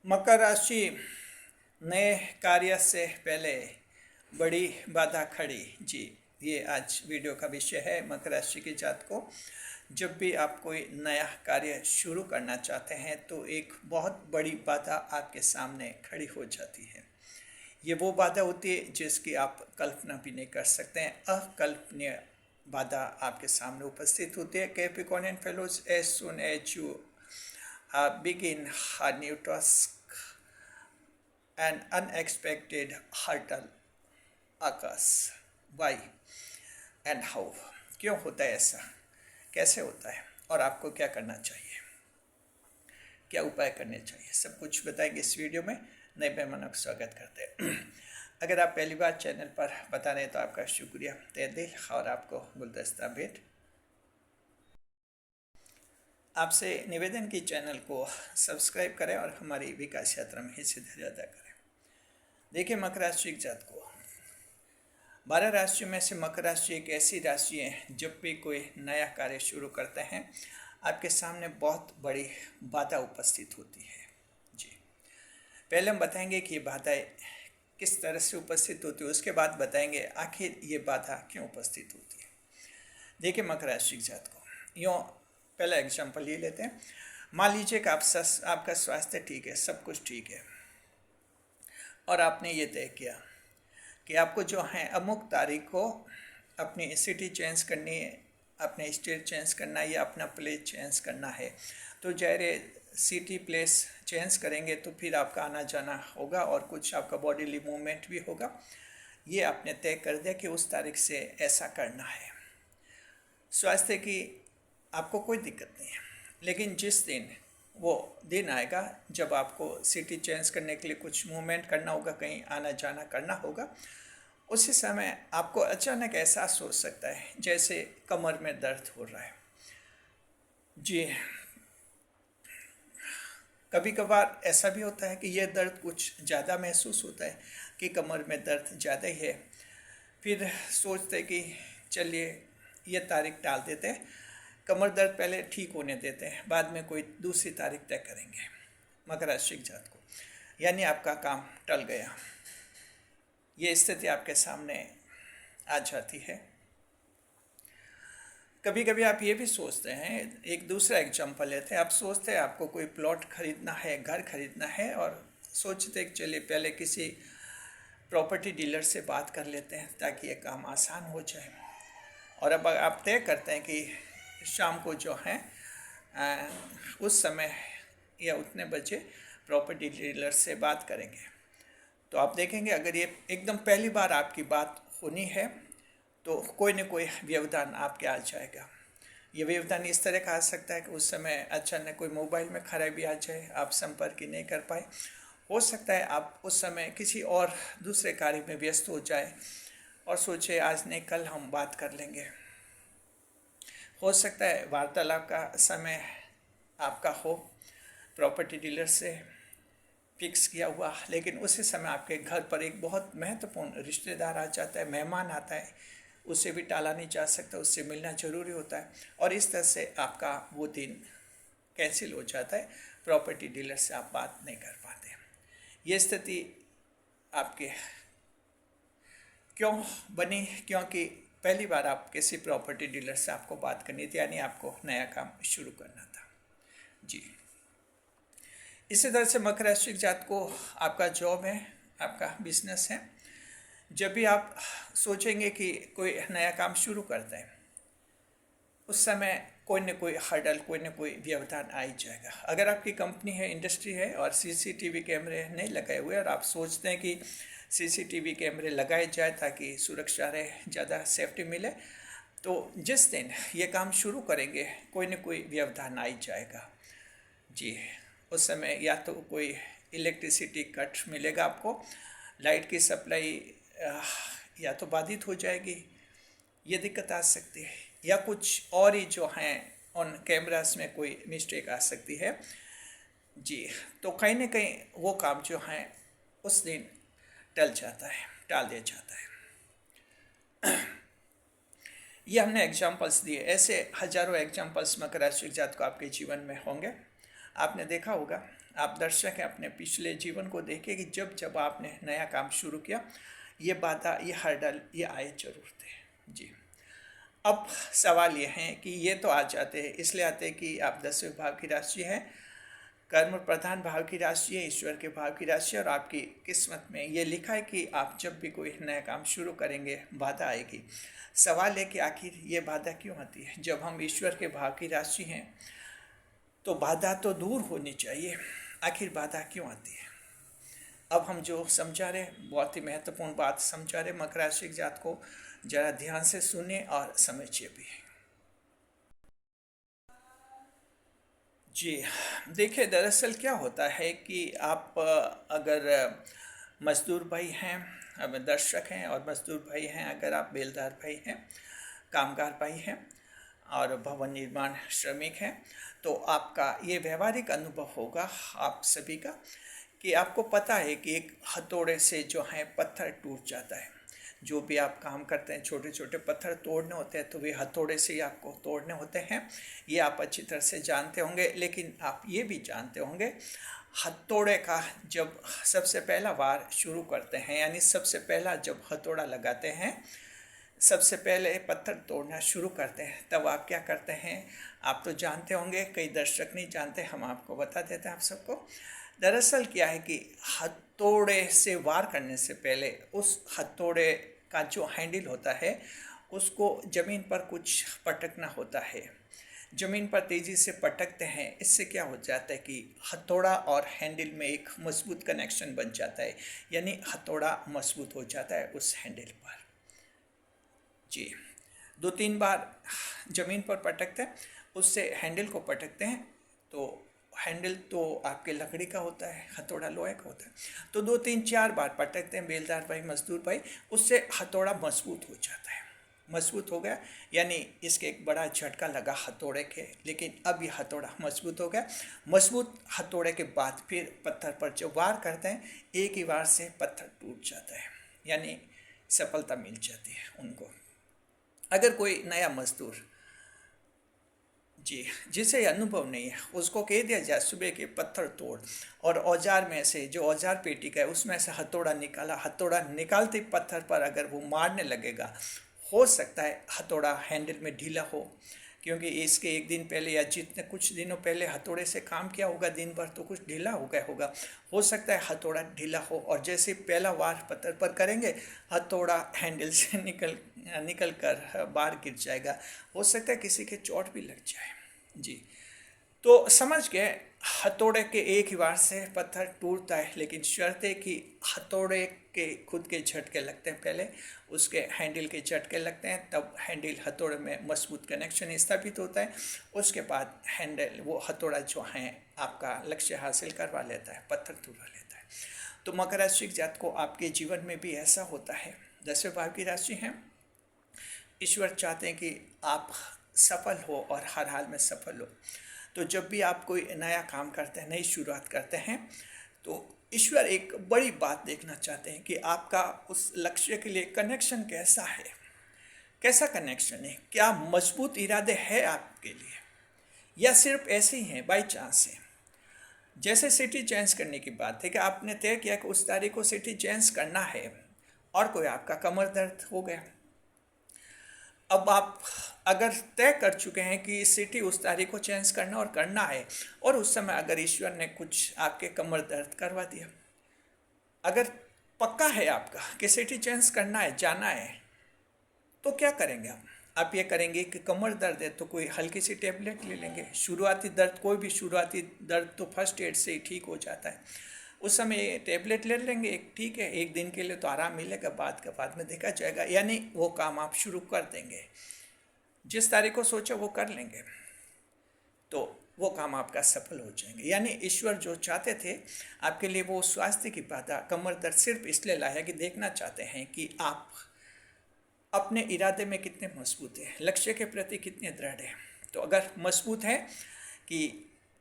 मकर राशि नए कार्य से पहले बड़ी बाधा खड़ी। जी, ये आज वीडियो का विषय है। मकर राशि की जात को जब भी आप कोई नया कार्य शुरू करना चाहते हैं तो एक बहुत बड़ी बाधा आपके सामने खड़ी हो जाती है। ये वो बाधा होती है जिसकी आप कल्पना भी नहीं कर सकते हैं। अकल्पनीय बाधा आपके सामने उपस्थित होती है। Capricornian fellows, as soon as you begin a new task, an unexpected hurdle occurs. Why and how? क्यों होता है ऐसा, कैसे होता है और आपको क्या करना चाहिए, क्या उपाय करने चाहिए, सब कुछ बताएंगे इस वीडियो में। नए मेहमानों का स्वागत करते हैं। अगर आप पहली बार चैनल पर बता रहे हैं तो आपका शुक्रिया तहे दिल, और आपको गुलदस्ता भेंट। आपसे निवेदन की चैनल को सब्सक्राइब करें और हमारी विकास यात्रा में हिस्सेदारी अदा करें। देखिए, मकर राशि की जात को 12 राशियों में से मकर राशि एक ऐसी राशि है जब भी कोई नया कार्य शुरू करते हैं आपके सामने बहुत बड़ी बाधा उपस्थित होती है। जी, पहले हम बताएंगे कि ये बाधाएं किस तरह से उपस्थित होती है, उसके बाद बताएंगे आखिर ये बाधा क्यों उपस्थित होती है। देखिए, मकर राशि की जात को यूँ पहला एग्जाम्पल ले लेते हैं। मान लीजिए कि आपका स्वास्थ्य ठीक है, सब कुछ ठीक है, और आपने ये तय किया कि आपको जो है अमुक तारीख को अपनी सिटी चेंज करनी है, अपने स्टेट चेंज करना है या अपना प्लेस चेंज करना है। तो जाहिर सिटी प्लेस चेंज करेंगे तो फिर आपका आना जाना होगा और कुछ आपका बॉडीली मूवमेंट भी होगा। ये आपने तय कर दिया कि उस तारीख से ऐसा करना है। स्वास्थ्य की आपको कोई दिक्कत नहीं है, लेकिन जिस दिन वो दिन आएगा जब आपको सिटी चेंज करने के लिए कुछ मूवमेंट करना होगा, कहीं आना जाना करना होगा, उसी समय आपको अचानक एहसास हो सकता है जैसे कमर में दर्द हो रहा है। जी, कभी कभार ऐसा भी होता है कि यह दर्द कुछ ज़्यादा महसूस होता है कि कमर में दर्द ज़्यादा ही है। फिर सोचते कि चलिए ये तारीख टाल देते हैं, कमर दर्द पहले ठीक होने देते हैं, बाद में कोई दूसरी तारीख तय करेंगे। मकर राशि जात को यानी आपका काम टल गया, ये स्थिति आपके सामने आ जाती है। कभी कभी आप ये भी सोचते हैं, एक दूसरा एग्जांपल लेते हैं। आप सोचते हैं आपको कोई प्लॉट खरीदना है, घर खरीदना है, और सोचते कि चलिए पहले किसी प्रॉपर्टी डीलर से बात कर लेते हैं ताकि ये काम आसान हो जाए। और अब आप तय करते हैं कि शाम को जो है उस समय या उतने बजे प्रॉपर्टी डीलर से बात करेंगे। तो आप देखेंगे अगर ये एकदम पहली बार आपकी बात होनी है तो कोई न कोई व्यवधान आपके आ जाएगा। ये व्यवधान इस तरह का आ सकता है कि उस समय अचानक कोई मोबाइल में खराबी आ जाए, आप संपर्क ही नहीं कर पाए। हो सकता है आप उस समय किसी और दूसरे कार्य में व्यस्त हो जाए और सोचे आज नहीं कल हम बात कर लेंगे। हो सकता है वार्तालाप का समय आपका हो प्रॉपर्टी डीलर से फिक्स किया हुआ, लेकिन उसी समय आपके घर पर एक बहुत महत्वपूर्ण रिश्तेदार आ जाता है, मेहमान आता है, उसे भी टाला नहीं जा सकता, उससे मिलना ज़रूरी होता है, और इस तरह से आपका वो दिन कैंसिल हो जाता है। प्रॉपर्टी डीलर से आप बात नहीं कर पाते। ये स्थिति आपके क्यों बनी? क्योंकि पहली बार आप किसी प्रॉपर्टी डीलर से आपको बात करनी थी, यानी आपको नया काम शुरू करना था। जी, इसी तरह से मकर राशि जात को आपका जॉब है, आपका बिजनेस है। जब भी आप सोचेंगे कि कोई नया काम शुरू करते हैं उस समय कोई न कोई हर्डल, कोई न कोई व्यवधान आ ही जाएगा। अगर आपकी कंपनी है, इंडस्ट्री है और सीसीटीवी कैमरे नहीं लगाए हुए और आप सोचते हैं कि सीसीटीवी कैमरे लगाए जाए ताकि सुरक्षा रहे, ज़्यादा सेफ्टी मिले, तो जिस दिन ये काम शुरू करेंगे कोई न कोई व्यवधान आ ही जाएगा। जी, उस समय या तो कोई इलेक्ट्रिसिटी कट मिलेगा आपको, लाइट की सप्लाई या तो बाधित हो जाएगी, ये दिक्कत आ सकती है, या कुछ और ही जो हैं उन कैमरास में कोई मिस्टेक आ सकती है। जी, तो कहीं ना कहीं वो काम जो है उस दिन टल जाता है, टाल दिया जाता है। ये हमने एग्जाम्पल्स दिए, ऐसे हजारों एग्जाम्पल्स मकर राशि जात को आपके जीवन में होंगे। आपने देखा होगा, आप दर्शक हैं, अपने पिछले जीवन को देखें कि जब जब आपने नया काम शुरू किया, ये बाधा, ये हर्डल, ये आए जरूर थे। जी। अब सवाल ये है कि ये तो आ जाते हैं, इसलिए आते हैं कि आप 10वें भाव की राशि है, कर्म प्रधान भाव की राशि है, ईश्वर के भाव की राशि है, और आपकी किस्मत में ये लिखा है कि आप जब भी कोई नया काम शुरू करेंगे बाधा आएगी। सवाल है कि आखिर ये बाधा क्यों आती है? जब हम ईश्वर के भाव की राशि हैं तो बाधा तो दूर होनी चाहिए, आखिर बाधा क्यों आती है? अब हम जो समझा रहे, बहुत ही महत्वपूर्ण बात समझा रहे, मकर राशि जात को जरा ध्यान से सुने और समझिए भी। जी, देखिए दरअसल क्या होता है कि आप अगर मजदूर भाई हैं, अब दर्शक हैं और मजदूर भाई हैं, अगर आप बेलदार भाई हैं, कामगार भाई हैं और भवन निर्माण श्रमिक हैं, तो आपका ये व्यवहारिक अनुभव होगा आप सभी का कि आपको पता है कि एक हथौड़े से जो है पत्थर टूट जाता है। जो भी आप काम करते हैं, छोटे छोटे पत्थर तोड़ने होते हैं तो वे हथौड़े से ही आपको तोड़ने होते हैं, ये आप अच्छी तरह से जानते होंगे। लेकिन आप ये भी जानते होंगे, हथौड़े का जब सबसे पहला वार शुरू करते हैं, यानी सबसे पहला जब हथौड़ा लगाते हैं, सबसे पहले पत्थर तोड़ना शुरू करते हैं, तब आप क्या करते हैं? आप तो जानते होंगे, कई दर्शक नहीं जानते, हम आपको बता देते हैं आप सबको। दरअसल क्या है कि हथौड़े से वार करने से पहले उस हथौड़े का जो हैंडल होता है उसको ज़मीन पर कुछ पटकना होता है। ज़मीन पर तेज़ी से पटकते हैं, इससे क्या हो जाता है कि हथौड़ा और हैंडल में एक मजबूत कनेक्शन बन जाता है, यानी हथौड़ा मजबूत हो जाता है उस हैंडल पर। जी, 2-3 बार ज़मीन पर पटकते हैं, उससे हैंडल को पटकते हैं, तो हैंडल तो आपके लकड़ी का होता है, हथौड़ा लोहे का होता है, तो 2-3-4 बार पटकते हैं बेलदार भाई, मजदूर भाई, उससे हथौड़ा मजबूत हो जाता है। मजबूत हो गया यानी इसके एक बड़ा झटका लगा हथौड़े के, लेकिन अब ये हथौड़ा मजबूत हो गया। मजबूत हथौड़े के बाद फिर पत्थर पर जो वार करते हैं, एक ही वार से पत्थर टूट जाता है, यानी सफलता मिल जाती है उनको। अगर कोई नया मजदूर, जी, जिसे अनुभव नहीं है, उसको कह दिया जाए सुबह के पत्थर तोड़, और औजार में से, जो औजार पेटी का है उसमें से हथौड़ा निकाला, हथौड़ा निकालते पत्थर पर अगर वो मारने लगेगा, हो सकता है हथौड़ा हैंडल में ढीला हो, क्योंकि इसके एक दिन पहले या जितने कुछ दिनों पहले हथौड़े से काम किया होगा दिन भर, तो कुछ ढीला हो गया होगा, हो सकता है हथौड़ा ढीला हो, और जैसे पहला वार पत्थर पर करेंगे, हथौड़ा हैंडल से निकल कर बाहर गिर जाएगा, हो सकता है किसी के चोट भी लग जाए। जी, तो समझ गए, हथौड़े के एक ही वार से पत्थर टूटता है, लेकिन शर्त है कि हथौड़े के खुद के झटके लगते हैं, पहले उसके हैंडल के झटके लगते हैं, तब हैंडल हथौड़े में मजबूत कनेक्शन स्थापित होता है, उसके बाद हैंडल, वो हथौड़ा जो है आपका लक्ष्य हासिल करवा लेता है, पत्थर तुड़वा लेता है। तो मकर राशि जात को आपके जीवन में भी ऐसा होता है। 10वें भाव की राशि है, ईश्वर चाहते हैं कि आप सफल हो और हर हाल में सफल हो। तो जब भी आप कोई नया काम करते हैं, नई शुरुआत करते हैं, तो ईश्वर एक बड़ी बात देखना चाहते हैं कि आपका उस लक्ष्य के लिए कनेक्शन कैसा है, कैसा कनेक्शन है, क्या मजबूत इरादे हैं आपके लिए, या सिर्फ ऐसे ही हैं, बाई चांस है। जैसे सिटी चेंज करने की बात है कि आपने तय किया कि उस तारीख को सिटी चेंज करना है, और कोई आपका कमर दर्द हो गया, अब आप अगर तय कर चुके हैं कि सिटी उस तारीख को चेंज करना और करना है, और उस समय अगर ईश्वर ने कुछ आपके कमर दर्द करवा दिया, अगर पक्का है आपका कि सिटी चेंज करना है, जाना है, तो क्या करेंगे आप ये करेंगे कि कमर दर्द है तो कोई हल्की सी टेबलेट ले लेंगे। शुरुआती दर्द, कोई भी शुरुआती दर्द तो फर्स्ट एड से ही ठीक हो जाता है, उस समय टेबलेट ले लेंगे एक, ठीक है, एक दिन के लिए तो आराम मिलेगा, बाद में देखा जाएगा, यानी वो काम आप शुरू कर देंगे, जिस तारीख को सोचा वो कर लेंगे, तो वो काम आपका सफल हो जाएंगे। यानी ईश्वर जो चाहते थे आपके लिए, वो स्वास्थ्य की बाधा, कमर दर्द सिर्फ इसलिए लाया कि देखना चाहते हैं कि आप अपने इरादे में कितने मजबूत हैं, लक्ष्य के प्रति कितने दृढ़ हैं। तो अगर मजबूत है कि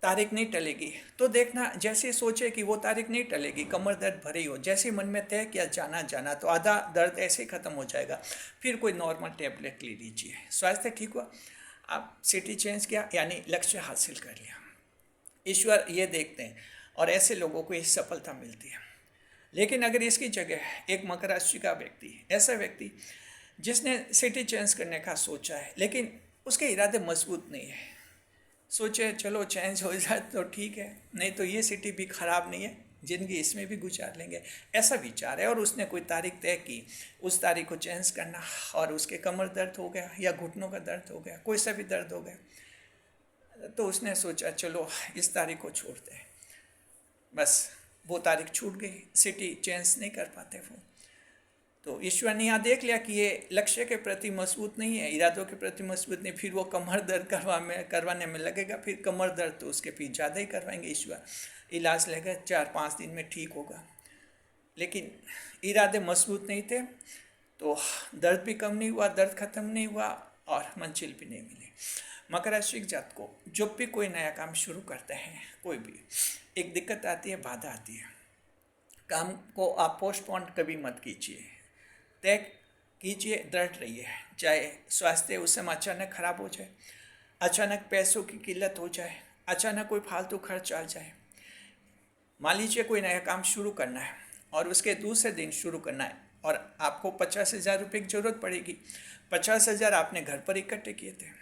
तारीख नहीं टलेगी, तो देखना, जैसे सोचे कि वो तारीख नहीं टलेगी, कमर दर्द भरी हो, जैसे मन में तय किया जाना, तो आधा दर्द ऐसे ही ख़त्म हो जाएगा, फिर कोई नॉर्मल टेबलेट ले लीजिए, स्वास्थ्य ठीक हुआ, आप सिटी चेंज किया, यानी लक्ष्य हासिल कर लिया। ईश्वर ये देखते हैं और ऐसे लोगों को ये सफलता मिलती है। लेकिन अगर इसकी जगह एक मकर राशि का व्यक्ति, ऐसा व्यक्ति जिसने सिटी चेंज करने का सोचा है लेकिन उसके इरादे मजबूत नहीं है, सोचे चलो चेंज हो जाए तो ठीक है, नहीं तो ये सिटी भी ख़राब नहीं है, ज़िंदगी इसमें भी गुजार लेंगे, ऐसा विचार है। और उसने कोई तारीख तय की, उस तारीख को चेंज करना, और उसके कमर दर्द हो गया या घुटनों का दर्द हो गया, कोई सा भी दर्द हो गया, तो उसने सोचा चलो इस तारीख को छोड़ते हैं। बस वो तारीख छूट गई, सिटी चेंज नहीं कर पाते वो। तो ईश्वर ने यहाँ देख लिया कि ये लक्ष्य के प्रति मजबूत नहीं है, इरादों के प्रति मजबूत नहीं, फिर वो कमर दर्द करवाने में लगेगा, फिर कमर दर्द तो उसके फिर ज़्यादा ही करवाएंगे ईश्वर, इलाज लगेगा 4-5 दिन में ठीक होगा। लेकिन इरादे मजबूत नहीं थे तो दर्द भी कम नहीं हुआ, दर्द खत्म नहीं हुआ और मंजिल भी नहीं मिली। मकर राशि के जात को जब भी कोई नया काम शुरू करते हैं, कोई भी एक दिक्कत आती है, बाधा आती है, काम को आप पोस्टपोन कभी मत कीजिए, तय कीजिए, दृढ़ रहिए। चाहे स्वास्थ्य उस समय अचानक खराब हो जाए, अचानक पैसों की किल्लत हो जाए, अचानक कोई फालतू खर्च आ जाए, मान लीजिए कोई नया काम शुरू करना है और उसके दूसरे दिन शुरू करना है और आपको 50,000 रुपये की ज़रूरत पड़ेगी। 50,000 आपने घर पर इकट्ठे किए थे,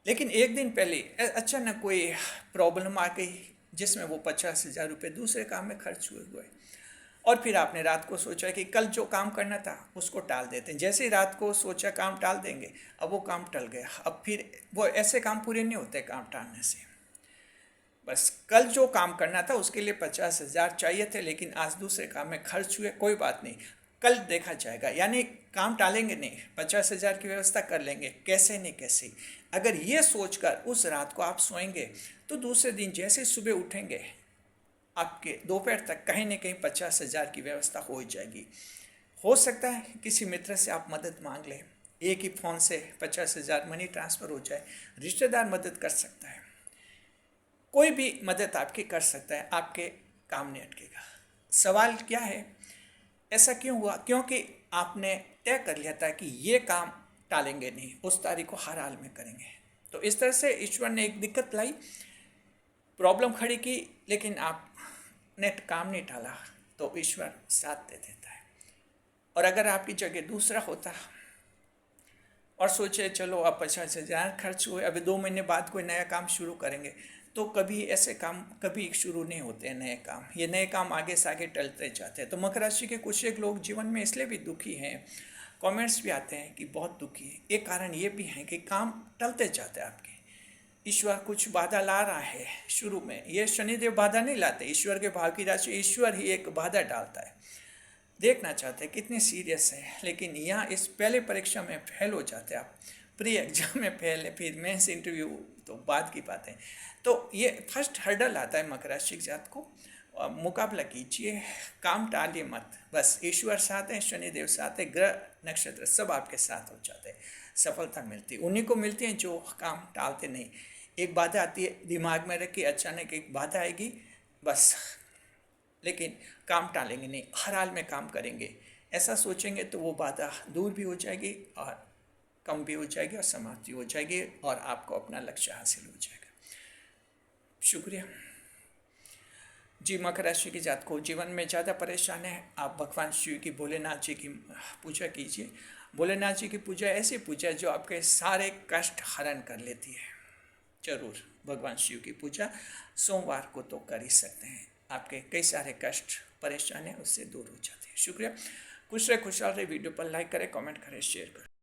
लेकिन एक दिन पहले अचानक कोई प्रॉब्लम आ गई जिसमें वो 50,000 रुपये दूसरे काम में खर्च हुए और फिर आपने रात को सोचा कि कल जो काम करना था उसको टाल देते हैं। जैसे ही रात को सोचा काम टाल देंगे, अब वो काम टल गया। अब फिर वो ऐसे काम पूरे नहीं होते काम टालने से। बस कल जो काम करना था उसके लिए 50,000 चाहिए थे, लेकिन आज दूसरे काम में खर्च हुए, कोई बात नहीं, कल देखा जाएगा। यानी काम टालेंगे नहीं, 50,000 की व्यवस्था कर लेंगे, कैसे नहीं कैसे। अगर ये सोचकर उस रात को आप सोएंगे तो दूसरे दिन जैसे सुबह उठेंगे आपके दोपहर तक कहीं न कहीं 50,000 की व्यवस्था हो जाएगी। हो सकता है किसी मित्र से आप मदद मांग लें, एक ही फ़ोन से 50,000 मनी ट्रांसफ़र हो जाए, रिश्तेदार मदद कर सकता है, कोई भी मदद आपकी कर सकता है, आपके काम नहीं अटकेगा। सवाल क्या है, ऐसा क्यों हुआ? क्योंकि आपने तय कर लिया था कि ये काम टालेंगे नहीं, उस तारीख को हर हाल में करेंगे। तो इस तरह से ईश्वर ने एक दिक्कत लाई, प्रॉब्लम खड़ी की, लेकिन आपने काम नहीं टाला तो ईश्वर साथ दे देता है। और अगर आपकी जगह दूसरा होता और सोचे चलो अब 50,000 खर्च हुए, अभी 2 महीने बाद कोई नया काम शुरू करेंगे, तो कभी ऐसे काम कभी शुरू नहीं होते हैं नए काम। ये नए काम आगे से आगे टलते जाते हैं। तो मकर राशि के कुछ एक लोग जीवन में इसलिए भी दुखी हैं, कमेंट्स भी आते हैं कि बहुत दुखी है। एक कारण ये भी है कि काम टलते जाते हैं आपके, ईश्वर कुछ बाधा ला रहा है शुरू में। ये शनिदेव बाधा नहीं लाते, ईश्वर के भाव की राशि ईश्वर ही एक बाधा डालता है। देखना चाहते हैं कितनी सीरियस है, लेकिन यहाँ इस पहले परीक्षा में फेल हो जाते हैं आप, प्री एग्जाम में फेल है, फिर मेंस इंटरव्यू तो बाद की बात है। तो ये फर्स्ट हर्डल आता है मकर राशि जात को। मुकाबला कीजिए, काम टालिए मत, बस ईश्वर साथ है, शनिदेव साथ है, ग्रह नक्षत्र सब आपके साथ हो जाते हैं, सफलता मिलती है। उन्हीं को मिलती है जो काम टालते नहीं। एक बाधा आती है, दिमाग में रखिए, अचानक एक बाधा आएगी बस, लेकिन काम टालेंगे नहीं, हर हाल में काम करेंगे, ऐसा सोचेंगे तो वो बाधा दूर भी हो जाएगी और कम भी हो जाएगी और समाप्ति हो जाएगी और आपको अपना लक्ष्य हासिल हो जाएगा। शुक्रिया जी। मकर राशि की जात को जीवन में ज़्यादा परेशान है, आप भगवान शिव की, भोलेनाथ जी की पूजा कीजिए। भोलेनाथ जी की पूजा ऐसी पूजा जो आपके सारे कष्ट हरण कर लेती है। जरूर भगवान शिव की पूजा सोमवार को तो कर ही सकते हैं, आपके कई सारे कष्ट परेशानी उससे दूर हो जाते हैं। शुक्रिया। खुश रहे, खुशहाल रहे। वीडियो पर लाइक करें, कमेंट करें, शेयर करें।